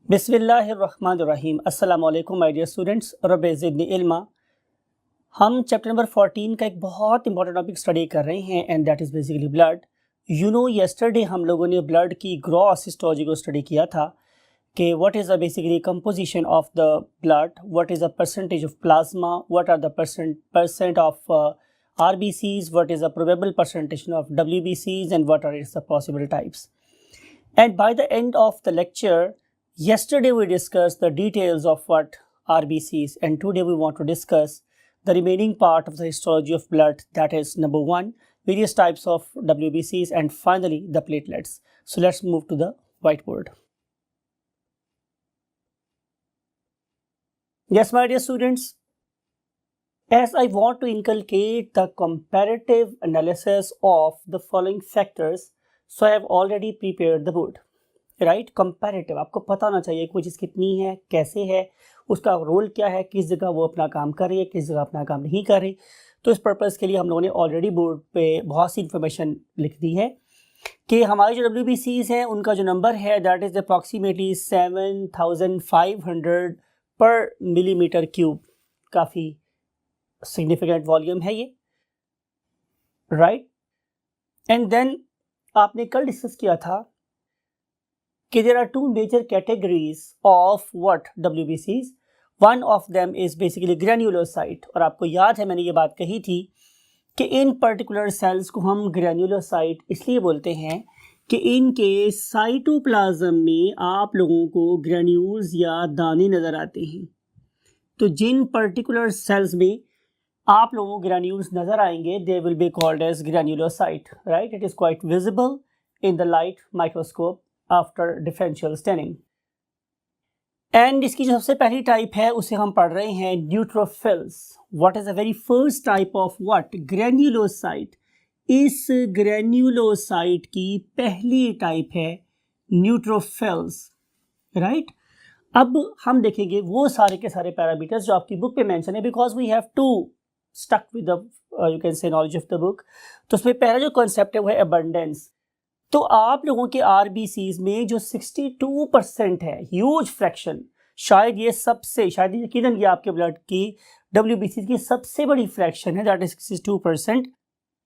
बिस्मिल्लाहिर्रहमानिर्रहीम। अस्सलाम वालेकुम माय डियर स्टूडेंट्स, रब्बि ज़िदनी इल्मा। हम चैप्टर नंबर 14 का एक बहुत इंपॉर्टेंट टॉपिक स्टडी कर रहे हैं and that is basically blood. Yesterday हम लोगों ने ब्लड की ग्रॉस हिस्टोलॉजी को स्टडी किया था कि what is the basically composition of the blood, what is the percentage of plasma, what are the percent of RBCs, what is the probable percentage of WBCs and what are its the possible types. And by the end of the lecture, yesterday we discussed the details of what RBCs, and today we want to discuss the remaining part of the histology of blood, that is number 1, various types of WBCs, and finally the platelets. So let's move to the whiteboard. Yes, my dear students, as I want to inculcate the comparative analysis of the following factors, so I have already prepared the board. Right, comparative, आपको पता होना चाहिए कोई चीज़ कितनी है, कैसे है, उसका रोल क्या है, किस जगह वो अपना काम कर रही है, किस जगह अपना काम नहीं कर रही। तो इस पर्पज़ के लिए हम लोगों ने ऑलरेडी बोर्ड पे बहुत सी इन्फॉर्मेशन लिख दी है कि हमारे जो WBCs हैं उनका जो नंबर है दैट इज़ अप्रॉक्सीमेटली 7500 पर मिलीमीटर क्यूब। काफ़ी सिग्निफिकेंट वॉल्यूम है ये, राइट। एंड देन आपने कल डिस्कस किया था कि there are two major categories of what WBCs. One of them is basically granulocyte, और आपको याद है मैंने ये बात कही थी कि इन पर्टिकुलर सेल्स को हम ग्रैन्युलोसाइट इसलिए बोलते हैं कि इनके साइटोप्लाज्म में आप लोगों को ग्रैन्यूल्स या दाने नज़र आते हैं। तो जिन पर्टिकुलर सेल्स में आप लोगों को ग्रैन्यूल्स नज़र आएंगे they will be called as granulocyte, right. It is quite visible in the light microscope after differential staining. And इसकी जो सबसे पहली टाइप है उसे हम पढ़ रहे हैं neutrophils. What is the very first type of what? Granulocyte. इस ग्रैन्युलोसाइट की पहली टाइप है न्यूट्रोफिल्स, राइट। अब हम देखेंगे वो सारे के सारे पैरामीटर्स जो आपकी बुक पे मेंशन है, because we have to stuck with the you can say knowledge of the book. तो उसमें पहला जो कॉन्सेप्ट है वो है अबंडेंस। तो आप लोगों के RBCs में जो 62% है, ह्यूज फ्रैक्शन, शायद ये यकीनन ये आपके ब्लड की WBCs की सबसे बड़ी फ्रैक्शन है, दैट इज 62%।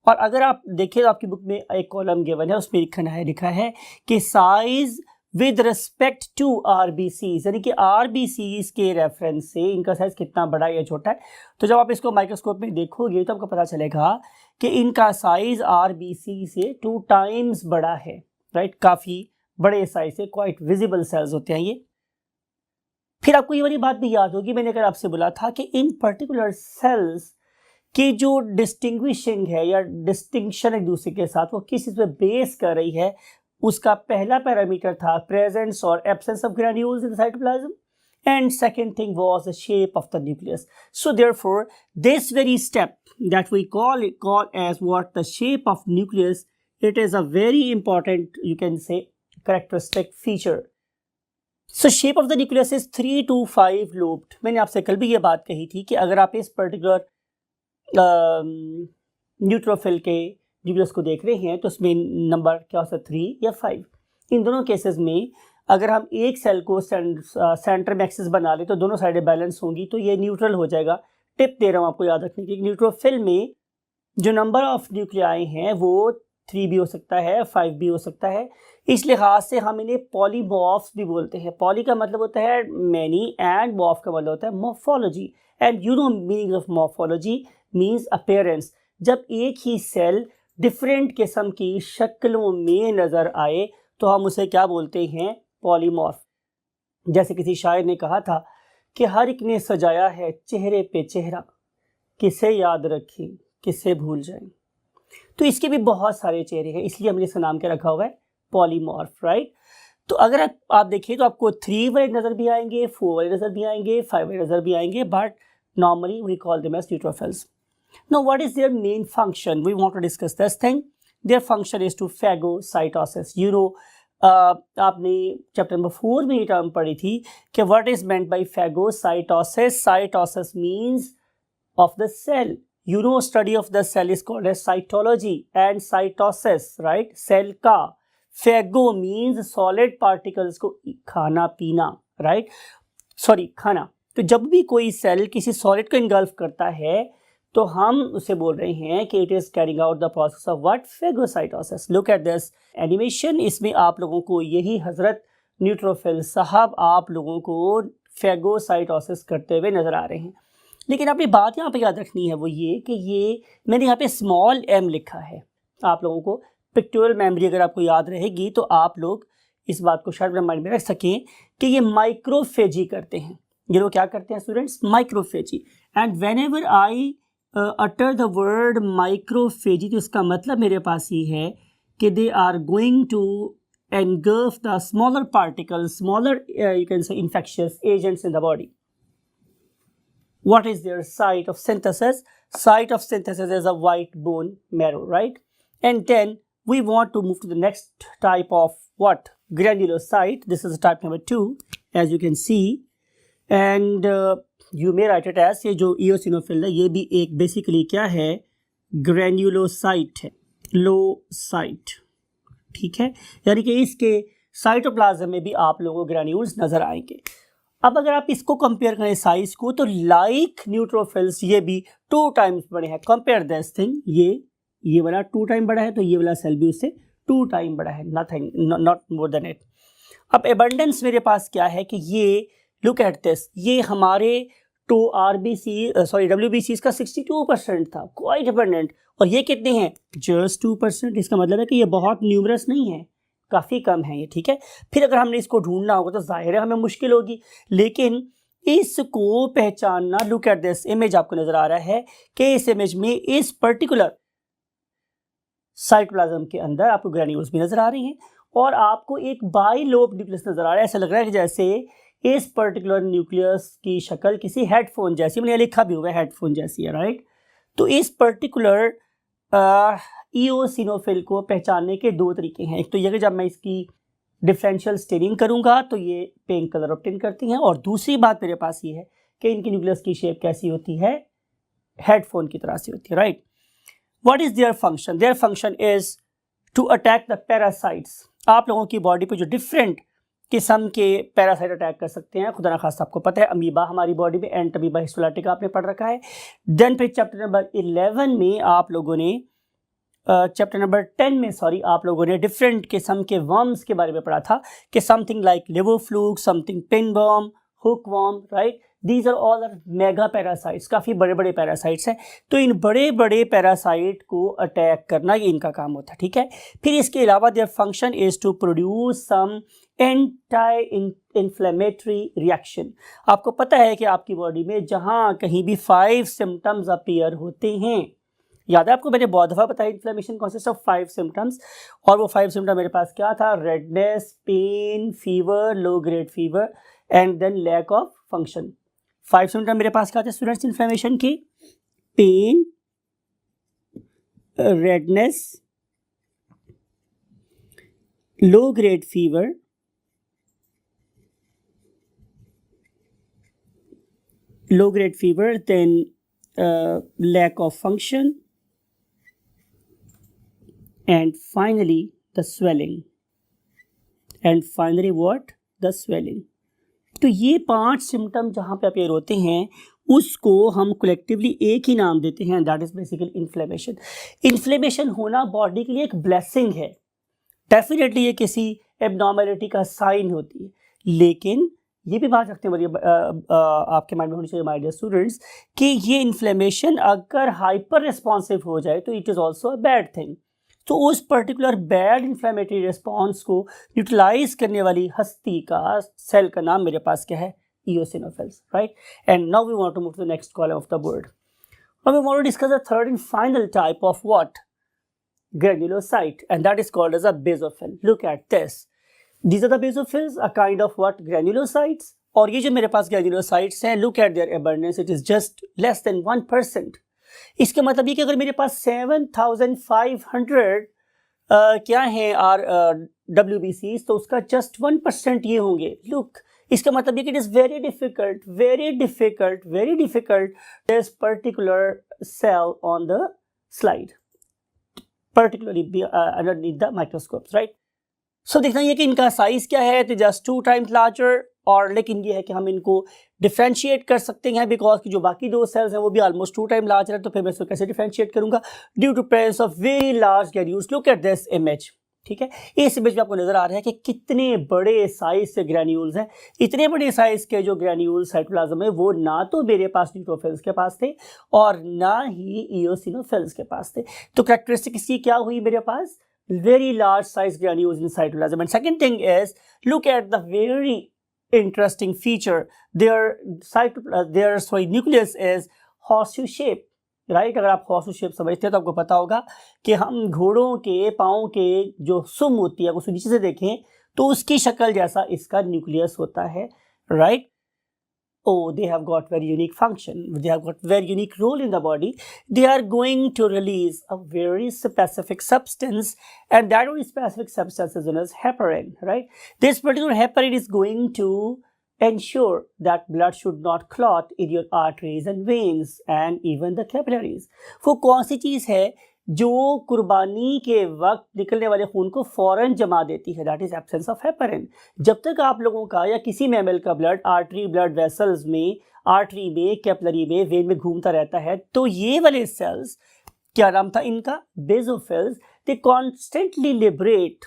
और अगर आप देखें तो आपकी बुक में एक कॉलम गिवन है, उसमें लिखा है कि size with respect to RBCs, यानी कि RBCs के रेफरेंस से इनका साइज कितना बड़ा या छोटा है। तो जब आप इसको माइक्रोस्कोप में देखोगे तो आपको पता चलेगा कि इनका साइज RBC से 2 टाइम्स बड़ा है, राइट। काफ़ी बड़े साइज से, क्वाइट विजिबल सेल्स होते हैं ये। फिर आपको ये वाली बात भी याद होगी, मैंने अगर आपसे बोला था कि इन पर्टिकुलर सेल्स की जो डिस्टिंग्विशिंग है या डिस्टिंक्शन एक दूसरे के साथ वो किस चीज़ पे बेस कर रही है, उसका पहला पैरामीटर था प्रेजेंस और absence of granules in the cytoplasm, and second thing was the shape of the nucleus. So therefore this very step that we call as what? The shape of nucleus. It is a very important, you can say, characteristic feature. So shape of the nucleus is 3 to 5 lobed. मैंने आपसे कल भी ये बात कही थी कि अगर आप इस पर्टिकुलर न्यूट्रोफिल के न्यूक्लियस को देख रहे हैं तो उसमें नंबर क्या हो सकता है, 3 या 5। इन दोनों केसेस में अगर हम एक सेल को सेंटर में एक्सिस बना लें तो दोनों साइडें बैलेंस होंगी, तो ये न्यूट्रल हो जाएगा। टिप दे रहा हूँ आपको याद रखने की, न्यूट्रोफिल में जो नंबर ऑफ न्यूक्लियाई हैं वो 3 भी हो सकता है, 5 भी हो सकता है। इस लिहाज से हम इन्हें पॉलीमॉर्फ्स भी बोलते हैं। पॉली का मतलब होता है मैनी एंड मॉर्फ का मतलब होता है morphology. And you know meaning of morphology means appearance. जब एक ही सेल डिफरेंट किस्म की शक्लों में नज़र आए तो हम उसे क्या बोलते हैं? पॉलीमॉर्फ। जैसे किसी शायर ने कहा था कि हर एक ने सजाया है चेहरे पे चेहरा, किसे याद रखें किसे भूल जाएं। तो इसके भी बहुत सारे चेहरे हैं, इसलिए हमने इसका नाम क्या रखा हुआ है? Polymorph, right. तो अगर आप देखिए तो आपको 3 वाले नज़र भी आएंगे, 4 वाले नज़र भी आएंगे, 5 वाले नज़र भी आएंगे, but normally we call them as neutrophils. Now what is their main function? We want to discuss this thing. Their function is to phagocytosis. You know, आपने चैप्टर नंबर 4 में ये टर्म पढ़ी थी कि what is meant by phagocytosis. Cytosis means of the cell. You know, study of the cell is called as cytology and cytosis, right? Cell का phago means solid particles को खाना पीना, right, sorry खाना। तो जब भी कोई सेल किसी सॉलिड को इनगल्फ करता है तो हम उसे बोल रहे हैं कि it is carrying out the process of what, phagocytosis. Look at this animation, इसमें आप लोगों को यही हजरत न्यूट्रोफिल साहब आप लोगों को फेगोसाइटोसिस करते हुए नजर आ रहे हैं। लेकिन आपने बात यहाँ पे याद रखनी है वो ये कि ये मैंने यहाँ पे स्मॉल m लिखा है। आप लोगों को पिक्टोरियल मेमोरी अगर आपको याद रहेगी तो आप लोग इस बात को शायद माइंड में रख सकें कि ये माइक्रोफेजी करते हैं। ये लोग क्या करते हैं students, microphagy. And whenever I utter the word microphagy, तो इसका मतलब मेरे पास ये है कि they are going to engulf the smaller particles, smaller you can say infectious agents in the body. What is their site of synthesis? Site of synthesis is a white bone marrow, right? And then we want to move to the next type of what? Granulocyte. This is type number 2, as you can see. And you may write it as, ये जो eosinophil है ये भी एक basically क्या है, granulocyte है, लोसाइट, ठीक है। यानी कि इसके साइटोप्लाज्म में भी आप लोगों को ग्रैन्यूल्स नजर आएंगे। अब अगर आप इसको कंपेयर करें साइज को, तो लाइक न्यूट्रोफिल्स ये भी 2 टाइम्स बड़े हैं। कंपेयर दिस थिंग, ये वाला 2 टाइम बड़ा है तो ये वाला सेल भी उससे 2 टाइम बड़ा है, nothing, not more than it. अब एबंडेंस मेरे पास क्या है कि ये लुक एट दिस, ये हमारे WBCs का 62% था, क्वाइट एबंडेंट। और ये कितने हैं, जस्ट 2%। इसका मतलब है कि ये बहुत न्यूमरस नहीं है, काफ़ी कम है ये, ठीक है। फिर अगर हमने इसको ढूंढना होगा तो जाहिर है हमें मुश्किल होगी, लेकिन इसको पहचानना, लुक एट दिस इमेज, आपको नजर आ रहा है कि इस इमेज में इस पर्टिकुलर साइटोप्लाज्म के अंदर आपको ग्रैन्यूल्स भी नजर आ रही हैं और आपको एक बाइलोब न्यूक्लियस नजर आ रहा है। ऐसा लग रहा है कि जैसे इस पर्टिकुलर न्यूक्लियस की शक्ल किसी हेडफोन जैसी, मैंने लिखा भी हुआ है हेडफोन जैसी है, राइट। तो इस पर्टिकुलर ईओसिनोफिल को पहचानने के 2 तरीके हैं। एक तो ये कि जब मैं इसकी डिफरेंशियल स्टेनिंग करूंगा तो ये पिंक कलर ऑब्टेन करती हैं, और दूसरी बात मेरे पास ये है कि इनकी न्यूक्लियस की शेप कैसी होती है, हेडफोन की तरह से होती है, right. What is their function? Their function is to attack the parasites. आप लोगों की बॉडी पे जो डिफरेंट किस्म के पैरासाइट अटैक कर सकते हैं, खुदा न खास्ता आपको पता है अमीबा हमारी बॉडी में, एंट अमीबा हिस्टोलाइटिका आपने पढ़ रखा है। देन फिर चैप्टर नंबर 11 में आप लोगों ने चैप्टर नंबर 10 में आप लोगों ने डिफरेंट किस्म के वर्म्स के बारे में पढ़ा था कि something like liver fluke, something pinworm, hook worm, right. These are all are mega parasites, काफ़ी बड़े बड़े पैरासाइट्स हैं। तो इन बड़े बड़े पैरासाइट को अटैक करना ये इनका काम होता है, ठीक है। फिर इसके अलावा their function is to produce some anti inflammatory reaction. आपको पता है कि आपकी बॉडी में जहाँ कहीं भी 5 सिम्टम्स अपीयर होते हैं, याद है आपको मैंने बहुत दफ़ा बताया इन्फ्लेमेशन कॉन्सिस्ट ऑफ 5 सिम्टम्स, और वो 5 सिम्टम मेरे पास क्या था, redness, pain, fever, low grade fever and then lack of function. 5 symptom मेरे पास क्या थे स्टूडेंट्स इन्फ्लेमेशन की, pain, redness, low grade fever, then lack of function, and finally the swelling, and finally what, the swelling। तो ये 5 symptom जहाँ पे appear होते हैं उसको हम कलेक्टिवली एक ही नाम देते हैं, that is basically inflammation. Inflammation होना बॉडी के लिए एक ब्लेसिंग है, डेफिनेटली ये किसी एबनॉर्मलिटी का साइन होती है, लेकिन ये भी बात रखते हैं आपके माइंड में होनी चाहिए माय डियर स्टूडेंट्स कि ये इन्फ्लेमेशन अगर हाइपर रिस्पॉन्सिव हो जाए तो it is also a bad thing. तो उस पर्टिकुलर बैड इन्फ्लेमेटरी रिस्पॉन्स को यूटिलाइज करने वाली हस्ती का सेल का नाम मेरे पास क्या है, eosinophils, right? And now we want to move to the next column of the word. Now we want to discuss the third and final type of what? Granulocyte, and that is called as a basophil. Look at this. These are the basophils, a kind of what? Granulocytes. और ये जो मेरे पास granulocytes हैं, look at their abundance, it is just less than 1%. इसके मतलब ये कि अगर मेरे पास 7,500 क्या हैं WBCs, तो उसका just 1% ये होंगे। Look, इसका मतलब ये कि it is very difficult this particular cell on the slide, particularly underneath the microscopes, right? So देखना ये कि इनका साइज क्या है, तो just 2 times larger और लेकिन ये है कि हम इनको डिफ्रेंशिएट कर सकते हैं बिकॉज की जो बाकी दो सेल्स हैं वो भी ऑलमोस्ट 2 टाइम लार्ज है, तो फिर मैं इसको कैसे डिफ्रेंशिएट करूंगा? Due to presence of very large granules. Look at this image, ठीक है, इस इमेज में आपको नजर आ रहा है कि कितने बड़े साइज के ग्रैन्यूल्स हैं। इतने बड़े साइज के जो ग्रैन्यूल्स साइटोप्लाज्म में वो ना तो मेरे पास न्यूट्रोफिल्स के पास थे और ना ही इओसिनोफिल्स के पास थे। तो कैरेक्टरिस्टिक इसकी क्या हुई मेरे पास? very large size granules in cytoplasm. And second thing is, look at the very interesting feature. Their nucleus is horseshoe shape, right? अगर आप horseshoe shape समझते हैं तो आपको पता होगा कि हम घोड़ों के पाँव के जो सुम होती है उसको नीचे से देखें तो उसकी शक्ल जैसा इसका न्यूक्लियस होता है, right? Oh, they have got very unique function. They have got very unique role in the body. They are going to release a very specific substance, and that very specific substance is known as heparin, right? This particular heparin is going to ensure that blood should not clot in your arteries and veins and even the capillaries. वो कौन सी चीज़ है जो कुर्बानी के वक्त निकलने वाले खून को फौरन जमा देती है? That is absence of heparin. जब तक आप लोगों का या किसी मैमल का ब्लड आर्टरी ब्लड वेसल्स में, आर्टरी में, कैपिलरी में, वेन में घूमता रहता है तो ये वाले सेल्स, क्या नाम था इनका? Basophils. They constantly liberate,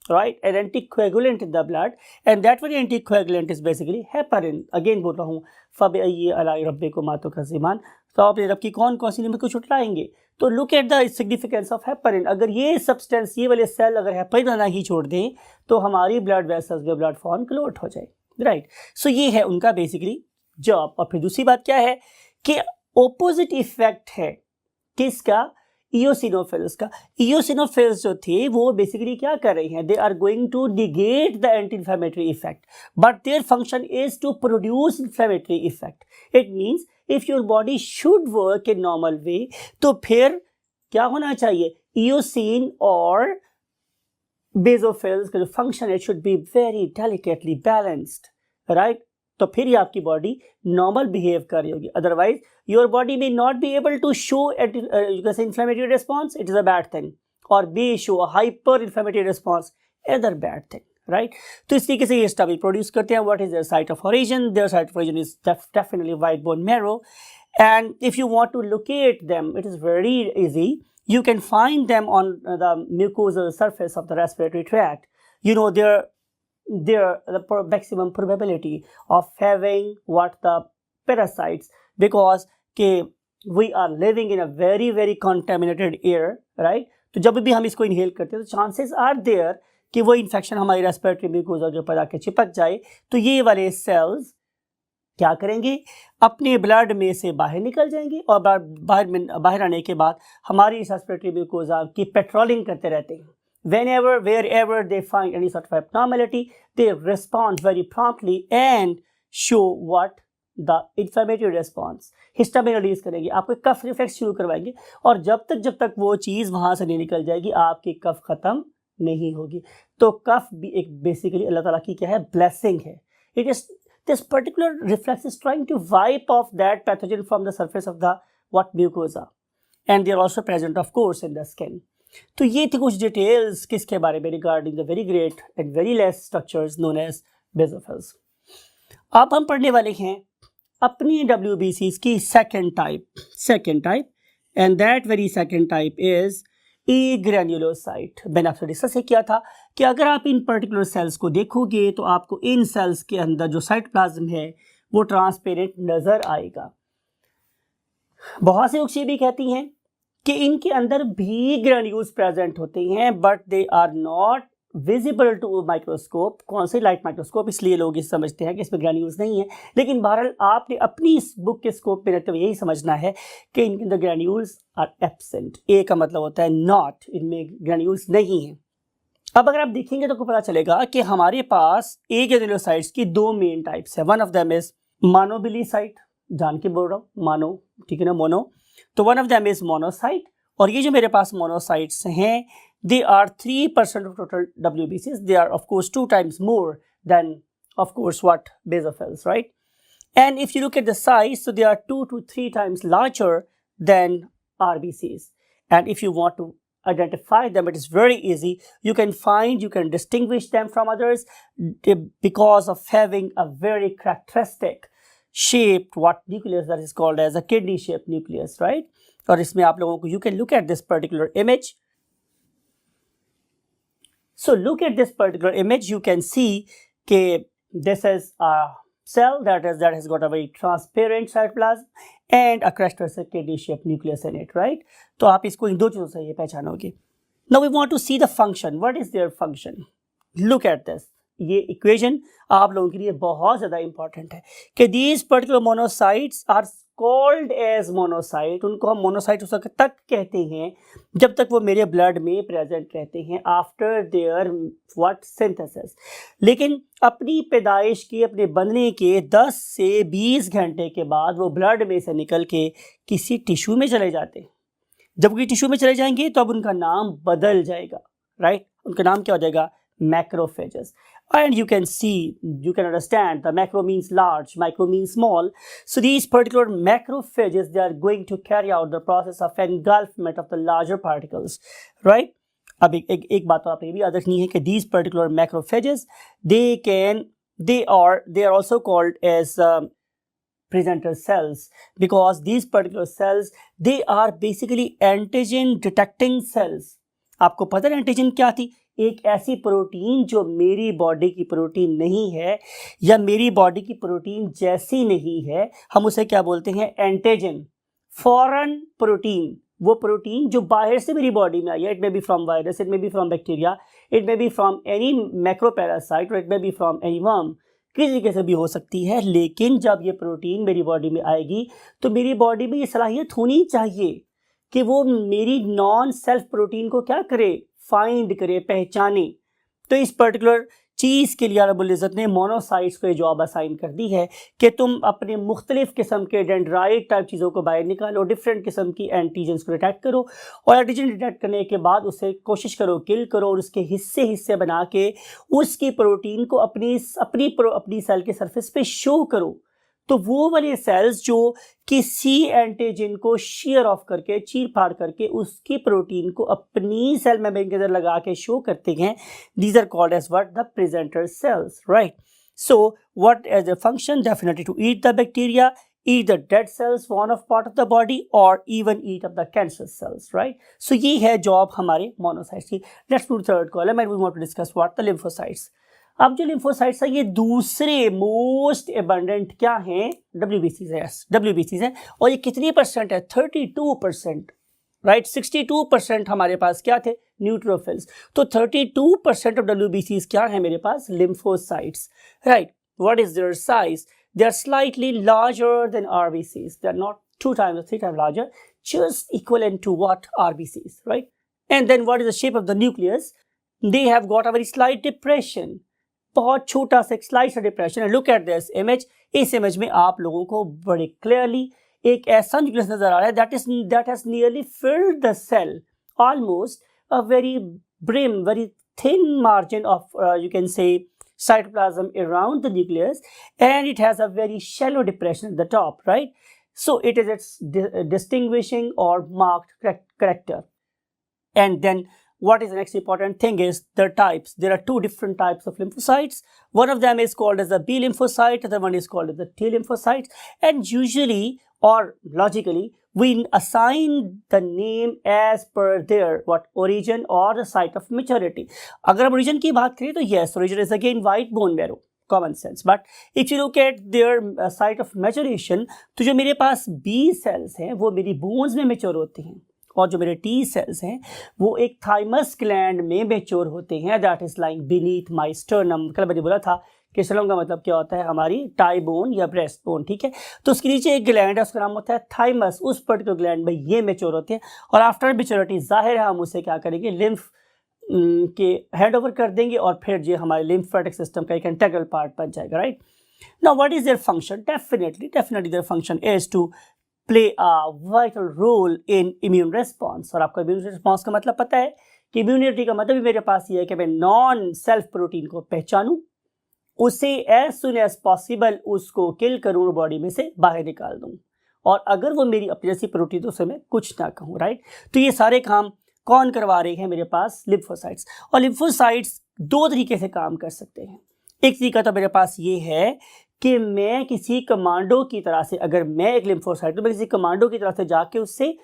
right, an anticoagulant in the blood, and that very anticoagulant is basically heparin. Again बोल रहा हूँ, फ़बअय्यि अलाइ रब्बिकुम तुकज़्ज़िबान, तो अपने रब की कौन कौन सी नेमत को छुटलाएंगे? तो look at the significance of heparin. अगर ये सब्सटेंस, ये वाले सेल अगर हेपरिन आना ही छोड़ दें तो हमारी ब्लड वेसल्स में ब्लड फॉर्म क्लोट हो जाए, राइट? सो ये है उनका बेसिकली जॉब। और फिर दूसरी बात क्या है कि ऑपोजिट इफेक्ट है किसका? इओसिनोफिल्स का। इओसिनोफिल्स जो थे वो बेसिकली क्या कर रहे हैं? They are going to negate the anti inflammatory effect, but their function is to produce inflammatory effect. It means if your body should work in normal way तो फिर क्या होना चाहिए? इओसिन और बेसोफिल्स का जो फंक्शन है should be very delicately balanced, right? तो फिर ही आपकी बॉडी नॉर्मल बिहेव कर रही होगी। Otherwise your body may not be able to show you can say inflammatory response, it is a bad thing, or may show a hyper inflammatory response, another bad thing, right? तो इस तरीके से ये stuff produce करते हैं। What is their site of origin? Their site of origin is definitely white bone marrow, and if you want to locate them, it is very easy. You can find them on the mucosal surface of the respiratory tract. You know, the maximum probability of having what the parasites, because के we are living in a very very contaminated air, right? तो जब भी हम इसको inhale करते हैं तो chances are there कि वो इन्फेक्शन हमारी रेस्पिरेटरी म्यूकोसा के ऊपर आके चिपक जाए। तो ये वाले सेल्स क्या करेंगे? अपने ब्लड में से बाहर निकल जाएंगे और बाहर आने के बाद हमारी रेस्पिरेटरी म्यूकोसा की पेट्रोलिंग करते रहते हैं। Whenever, wherever they find any sort of abnormality, they respond very promptly and show what the inflammatory response. Histamine release करेंगे, आपको कफ रिफ्लेक्स शुरू करवाएंगे और जब तक वो चीज़ वहाँ से नहीं निकल जाएगी आपकी कफ ख़त्म नहीं होगी। तो कफ भी एक बेसिकली अल्लाह ताला की क्या है? ब्लेसिंग है। It is this particular reflex is trying to wipe off that pathogen from the surface of the what mucosa, and they are also present of course in the skin. तो ये थी कुछ details किसके बारे में? Regarding the very great and very less structures known as basophils. अब हम पढ़ने वाले हैं अपनी WBCs की second type, and that very second type is a ग्रैन्युलोसाइट। मैंने आपसे डिस्कस किया था कि अगर आप इन पर्टिकुलर सेल्स को देखोगे तो आपको इन सेल्स के अंदर जो साइटोप्लाज्म है वो ट्रांसपेरेंट नजर आएगा। बहुत से लोग ये भी कहती हैं कि इनके अंदर भी ग्रैन्यूल्स प्रेजेंट होते हैं but they are not visible to microscope. कौन से? Light microscope. इसलिए लोग ये समझते हैं कि इसमें ग्रैन्यूल्स नहीं है, लेकिन बहरहाल आपने अपनी इस बुक के स्कोप में रहते हुए यही समझना है कि इनके अंदर ग्रैन्यूल्स आर एब्सेंट। ए का मतलब होता है नॉट, इनमें ग्रैन्यूल्स नहीं है। अब अगर आप देखेंगे तो आपको पता चलेगा कि हमारे पास ए ग्रैन्युलोसाइट्स की दो मेन टाइप्स है। वन ऑफ देम इज मोनोबिलीसाइट, जान के बोल रहा हूँ मोनो, ठीक है ना, मोनो। तो one of them is monocyte, और ये जो मेरे पास मोनोसाइट्स हैं they are 3% of total WBCs. They are of course 2 times more than of course what basophils, right? And if you look at the size, so they are 2 to 3 times larger than RBCs. And if you want to identify them, it is very easy. You can distinguish them from others because of having a very characteristic shaped nucleus that is called as a kidney shaped nucleus, right? और इसमें आप लोगों को, you can look at this particular image. So look at this particular image, you can see that this is a cell that has got a very transparent cytoplasm and a characteristic kidney shaped nucleus in it, right? तो आप इसको इन दो चीजों से ये पहचानोगे. Now we want to see the function. What is their function? Look at this. ये equation आप लोगों के लिए बहुत ज़्यादा इंपॉर्टेंट है कि these particular monocytes are called as monocyte. उनको हम मोनोसाइट उस वक्त तक कहते हैं जब तक वो मेरे ब्लड में प्रेजेंट रहते हैं आफ्टर देयर व्हाट सिंथेसिस. लेकिन अपनी पैदाइश के, अपने बनने के 10 से 20 घंटे के बाद वो ब्लड में से निकल के किसी टिश्यू में चले जाते हैं. जब वो टिश्यू में चले जाएंगे तो अब उनका नाम बदल जाएगा, राइट? उनका नाम क्या हो जाएगा? Macrophages. And you can see, you can understand, the macro means large, micro means small. So these particular macrophages, they are going to carry out the process of engulfment of the larger particles, right? अब एक बात तो आप ये भी याद रखनी है कि these particular macrophages, they are also called as presenter cells, because these particular cells, they are basically antigen detecting cells. आपको पता है एंटीजन क्या थी? एक ऐसी प्रोटीन जो मेरी बॉडी की प्रोटीन नहीं है या मेरी बॉडी की प्रोटीन जैसी नहीं है, हम उसे क्या बोलते हैं? एंटीजन. फॉरेन प्रोटीन, वो प्रोटीन जो बाहर से मेरी बॉडी में आई है. It may be from virus, it may be from bacteria, it may be from any macroparasite, और it may be from any worm. किसी तरीके से भी हो सकती है. लेकिन जब ये प्रोटीन मेरी बॉडी में आएगी तो मेरी बॉडी में ये सलाहियत होनी चाहिए कि वो मेरी नॉन सेल्फ प्रोटीन को क्या करे? फाइंड करे, पहचाने. तो इस पर्टिकुलर चीज़ के लिए रब्बुल इज़्ज़त ने मोनोसाइट्स को ये जॉब असाइन कर दी है कि तुम अपने मुख्तलिफ किस्म के डेंड्राइट टाइप चीज़ों को बाहर निकालो, डिफरेंट किस्म की एंटीजन्स को डिटेक्ट करो, और एंटीजन डिटेक्ट करने के बाद उसे कोशिश करो किल करो, और उसके हिस्से बना के उसकी प्रोटीन को अपनी सेल के सरफेस पे शो करो. तो वो वाले सेल्स जो किसी एंटीजन को शेयर ऑफ करके, चीर फाड़ करके उसकी प्रोटीन को अपनी सेल मेम्ब्रेन के अंदर लगा के शो करते हैं, these are called as what? The presenter cells, right? So what as a function? Definitely to eat the bacteria, eat the dead cells, one of part of the body, or even eat up the cancer cells, right? So ये है job हमारे monocytes की. Let's move to third column and we want to discuss what the lymphocytes. अब जो lymphocytes है ये दूसरे most abundant क्या हैं? WBCs है. WBCs है. और ये कितनी परसेंट है? 32%, राइट? 62% हमारे पास क्या थे? न्यूट्रोफिल्स. तो 32% ऑफ WBCs क्या है मेरे पास? Lymphocytes, right? What is their size? They are slightly larger than RBCs. They are not 2 times or 3 times larger, just equivalent to what? RBCs, right? And then what is the shape of the nucleus? They have got a very slight depression. बहुत छोटा सा एक slide सा depression है. Look at this image. इस image में आप लोगों को बड़े क्लियरली एक ऐसा न्यूक्लियस नजर आ रहा है that has nearly filled the cell, almost a very brim, very thin margin of you can say cytoplasm around the nucleus, and it has a very shallow depression at the top, right? So it is its distinguishing or marked character. And then what is the next important thing is the types. There are 2 different types of lymphocytes. One of them is called as the B lymphocyte, the other one is called as the T lymphocyte. And usually or logically, we assign the name as per their origin or the site of maturity. अगर हम origin की बात करें तो yes, origin is again white bone marrow, common sense. But if you look at their site of maturation, तो जो मेरे पास B cells हैं वो मेरी bones में mature होते हैं, और जो मेरे T cells हैं वो एक थाइमस ग्लैंड में मेच्योर होते हैं, that is like beneath my sternum. कल मैंने बोला था कि स्टर्नम का मतलब क्या होता है? हमारी टाई बोन या ब्रेस्ट बोन, ठीक है? तो उसके नीचे एक ग्लैंड है, उसका नाम होता है थाइमस. उस पर्टिकुलर ग्लैंड में ये मेच्योर होते हैं, और आफ्टर मेच्योरिटी जाहिर है हम उसे क्या करेंगे? लिम्फ के हैंड ओवर कर देंगे, और फिर ये हमारे लिम्फेटिक सिस्टम का एक इंटीग्रल पार्ट बन जाएगा, right? Now what is their function? Definitely their function is to play a vital role in immune response. और आपको इम्यून रिस्पॉन्स का मतलब पता है कि इम्यूनिटी का मतलब भी मेरे पास ये है कि मैं नॉन सेल्फ प्रोटीन को पहचानूं, उसे एज सुन एज पॉसिबल उसको किल करूं, बॉडी में से बाहर निकाल दूं, और अगर वो मेरी अपनी जैसी प्रोटीन तो उसे मैं कुछ ना कहूँ, राइट? तो ये सारे काम कौन करवा रहे हैं मेरे पास? लिम्फोसाइट्स। और लिम्फोसाइट्स दो तरीके से काम कर सकते हैं। एक तरीका तो मेरे पास ये है कि मैं किसी कमांडो की तरह से, अगर मैं एक लिम्फोसाइट तो मैं किसी कमांडो की तरह से जाके उससे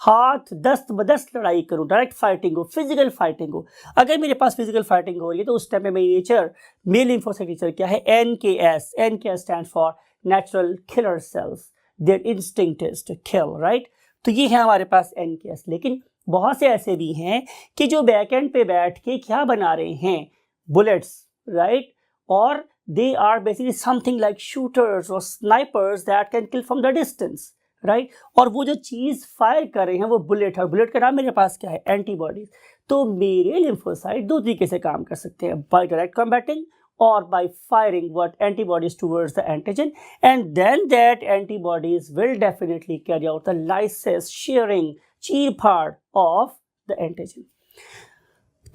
हाथ दस्त बदस्त लड़ाई करूं, डायरेक्ट फाइटिंग हो, फिजिकल फाइटिंग हो। अगर मेरे पास फिजिकल फाइटिंग हो रही है तो उस टाइम पे मेरी नेचर, मेल लिम्फोसाइट नेचर क्या है? NKS। NKS stand for natural killer cells, their instinct is to kill, right? तो ये है हमारे पास NKS। लेकिन बहुत से ऐसे भी हैं कि जो बैक एंड पे बैठ के क्या बना रहे हैं? Bullets, right? और they are basically something like shooters or snipers that can kill from the distance, right? और वो जो चीज़ फायर कर रहे हैं वो बुलेट है, और बुलेट का नाम मेरे पास क्या है? एंटीबॉडीज। तो मेरे लिम्फोसाइट दो तरीके से काम कर सकते हैं, by direct combating or by firing what antibodies towards the antigen, and then that antibodies will definitely carry out the lysis, shearing, चीर-फाड़ of the antigen।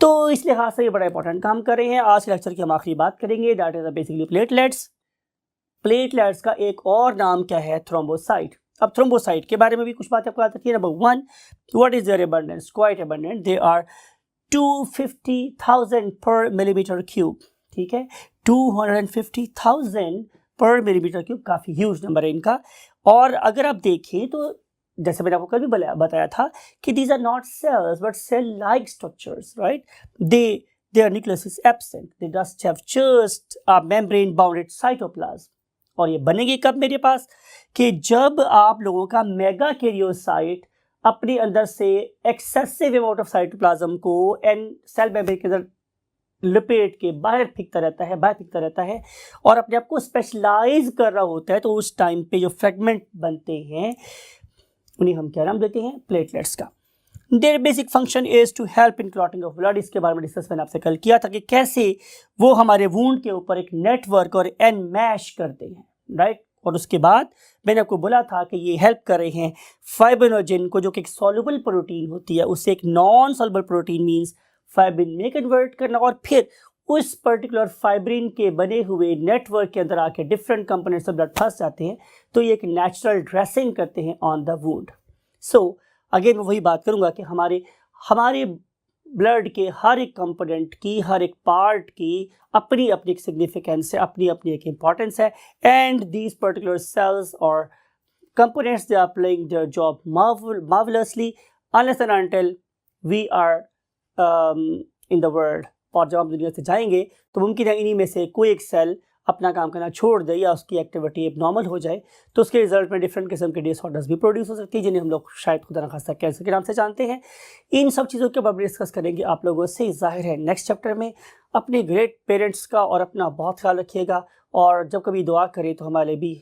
तो इस लिहाज से ये बड़ा इंपॉर्टेंट काम कर रहे हैं। आज के लेक्चर की हम आखिरी बात करेंगे, that is basically platelets. Platelets का एक और नाम क्या है? थ्रोम्बोसाइट। अब थ्रोम्बोसाइट के बारे में भी कुछ बातें आपको याद रखिए। Number 1, what is their abundance? Quite abundant. They are 250,000 per millimetre cube, ठीक है? 250,000 पर मिलीमीटर क्यूब, काफ़ी ह्यूज नंबर है इनका। और अगर आप देखें तो जैसे मैंने आपको कल भी बताया था कि these are not cells but cell-like structures, right? Their nucleus is absent. They just have just a membrane-bounded cytoplasm. और ये बनेंगे कब मेरे पास? कि जब आप लोगों का मेगा कैरियोसाइट अपने अंदर से एक्सेसिव अमाउंट ऑफ साइटोप्लाज्म को सेल मेम्ब्रेन के अंदर लपेट के बाहर फेंकता रहता है और अपने आप को स्पेशलाइज कर रहा होता है, तो उस टाइम पे जो फ्रेगमेंट बनते हैं उन्हें हम क्या नाम देते हैं? प्लेटलेट्स का। Their basic function is to help in clotting of blood. इसके बारे में डिस्कस मैंने आपसे कल किया था कि कैसे वो हमारे वूंड के ऊपर एक नेटवर्क और एनमैश करते हैं, राइट? और उसके बाद मैंने आपको बोला था कि ये हेल्प कर रहे हैं फाइब्रिनोजेन को, जो कि एक सॉल्युबल प्रोटीन होती है, उससे एक non soluble protein means fibrin में कन्वर्ट करना, और फिर उस पर्टिकुलर फाइब्रिन के बने हुए नेटवर्क के अंदर आके डिफरेंट कंपोनेंट्स ऑफ ब्लड फंस जाते हैं, तो ये एक नेचुरल ड्रेसिंग करते हैं on the wound. So again मैं वही बात करूंगा कि हमारे ब्लड के हर एक कंपोनेंट की, हर एक पार्ट की अपनी अपनी एक सिग्निफिकेंस है, अपनी अपनी एक इम्पॉर्टेंस है, एंड दीज पर्टिकुलर सेल्स और components they are playing their job marvellously unless and until we are in the world. और जब हम दुनिया से जाएंगे तो मुमकिन है इन्हीं में से कोई एक सेल अपना काम करना छोड़ दे या उसकी एक्टिविटी एबनॉर्मल हो जाए, तो उसके रिजल्ट में डिफरेंट किस्म के डिसऑर्डर्स भी प्रोड्यूस हो सकती है, जिन्हें हम लोग शायद खुदा न खास्ता कैंसर के नाम से जानते हैं। इन सब चीज़ों के बारे में डिस्कस करेंगे आप लोगों से, जाहिर है नेक्स्ट चैप्टर में। अपने ग्रेट पेरेंट्स का और अपना बहुत ख्याल रखिएगा, और जब कभी दुआ करें तो हमारे भी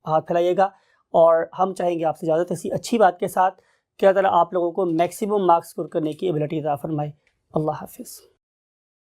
हाथ फैलाइएगा। और हम चाहेंगे आपसे ज़्यादा ऐसी अच्छी बात के साथ कि अल्लाह ताला आप लोगों को मैक्सिमम मार्क्स स्कोर करने की एबिलिटी अता फरमाए। अल्लाह हाफिज़।